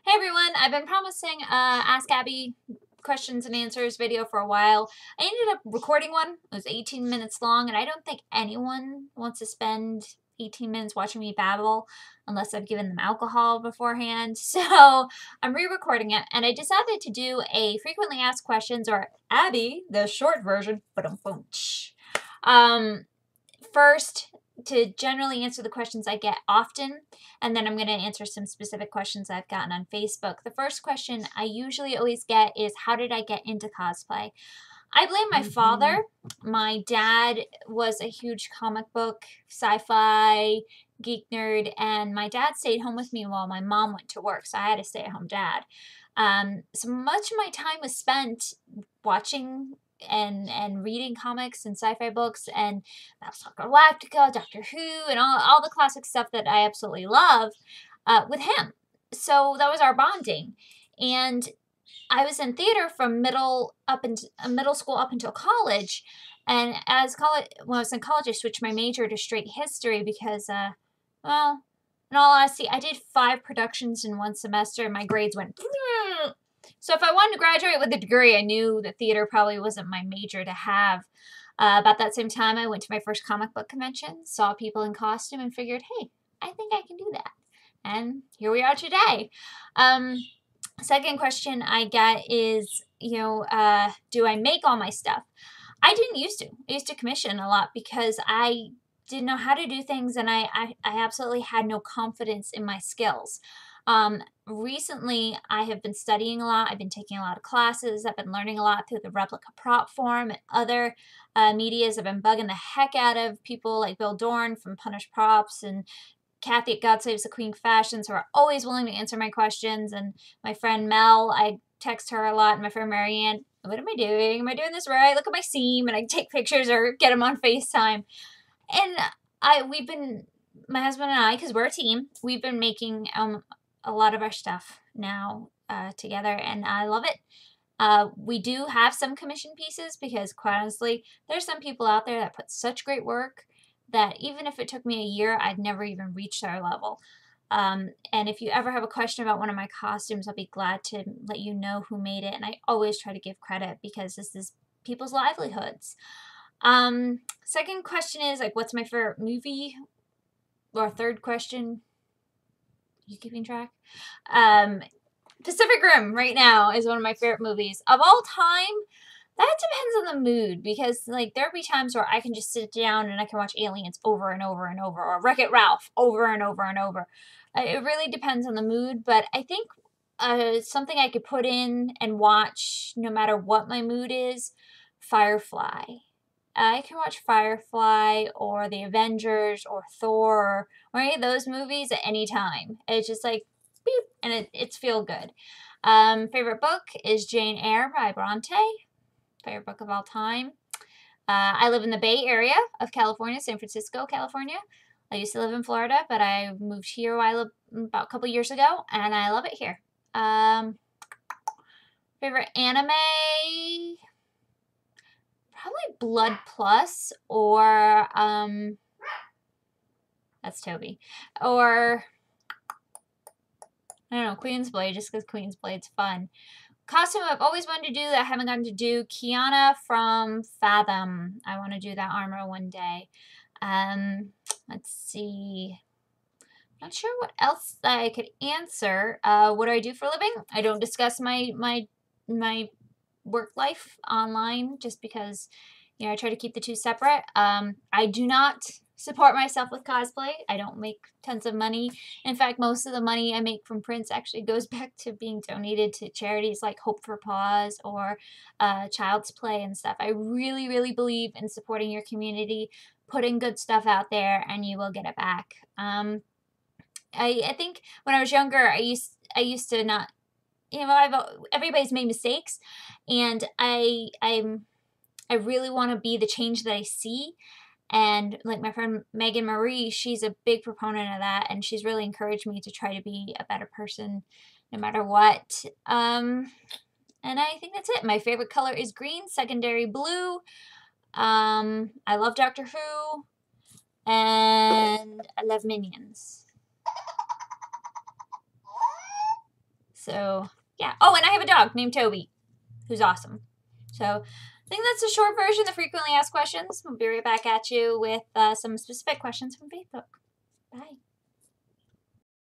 Hey everyone, I've been promising Ask Abby questions and answers video for a while. I ended up recording one. It was 18 minutes long, and I don't think anyone wants to spend 18 minutes watching me babble unless I've given them alcohol beforehand. So I'm re-recording it, and I decided to do a frequently asked questions, or Abby, the short version. First, to generally answer the questions I get often, and then I'm going to answer some specific questions I've gotten on Facebook. The first question I usually always get is, how did I get into cosplay? I blame my father. My dad was a huge comic book, sci-fi, geek nerd, and my dad stayed home with me while my mom went to work, so I had a stay-at-home dad. So much of my time was spent watching and reading comics and sci-fi books and Battlestar Galactica, Doctor Who, and all the classic stuff that I absolutely love with him. So that was our bonding. And I was in theater from middle school up until college. And when I was in college, I switched my major to straight history because, well, in all honesty, I did 5 productions in one semester and my grades went. So if I wanted to graduate with a degree, I knew that theater probably wasn't my major to have. About that same time, I went to my first comic book convention, saw people in costume, and figured, hey, I think I can do that. And here we are today. Second question I get is, do I make all my stuff? I didn't used to. I used to commission a lot because I didn't know how to do things, and I absolutely had no confidence in my skills. Recently, I have been studying a lot. I've been taking a lot of classes. I've been learning a lot through the replica prop form and other medias. I've been bugging the heck out of people like Bill Dorn from Punish Props and Kathy at God Saves the Queen Fashions, who are always willing to answer my questions. And my friend Mel, I text her a lot, and my friend Marianne, what am I doing? Am I doing this right? Look at my seam, and I take pictures or get them on FaceTime. And my husband and I, because we're a team, we've been making a lot of our stuff now together, and I love it. We do have some commission pieces because, quite honestly, there's some people out there that put such great work that even if it took me a year, I'd never even reach their level. And if you ever have a question about one of my costumes, I'll be glad to let you know who made it, and I always try to give credit because this is people's livelihoods. Second question is, like, what's my favorite movie? Or third question, you keeping track? Pacific Rim right now is one of my favorite movies of all time. That depends on the mood because, like, there'll be times where I can just sit down and I can watch Aliens over and over and over, or Wreck-It Ralph over and over and over. It really depends on the mood, but I think something I could put in and watch no matter what my mood is, Firefly. I can watch Firefly or The Avengers or Thor or any of those movies at any time. It's just like, beep, and it's feel good. Favorite book is Jane Eyre by Bronte. Favorite book of all time. I live in the Bay Area of California, San Francisco, California. I used to live in Florida, but I moved here about a couple years ago, and I love it here. Favorite anime? Probably Blood Plus, or that's Toby, or I don't know, Queen's Blade, just because Queen's Blade's fun. Costume I've always wanted to do that I haven't gotten to do, Kiana from Fathom. I want to do that armor one day. Let's see. Not sure what else I could answer. What do I do for a living? I don't discuss my work life online just because, I try to keep the two separate. I do not support myself with cosplay. I don't make tons of money. In fact, most of the money I make from prints actually goes back to being donated to charities like Hope for Paws or Child's Play and stuff. I really, really believe in supporting your community, putting good stuff out there, and you will get it back. I think when I was younger, I used to not, everybody's made mistakes, and I really want to be the change that I see. And like my friend Megan Marie, she's a big proponent of that, and she's really encouraged me to try to be a better person no matter what. And I think that's it. My favorite color is green, secondary blue. I love Doctor Who, and I love Minions. So, yeah. Oh, and I have a dog named Toby, who's awesome. So, I think that's a short version of frequently asked questions. We'll be right back at you with some specific questions from Facebook. Bye.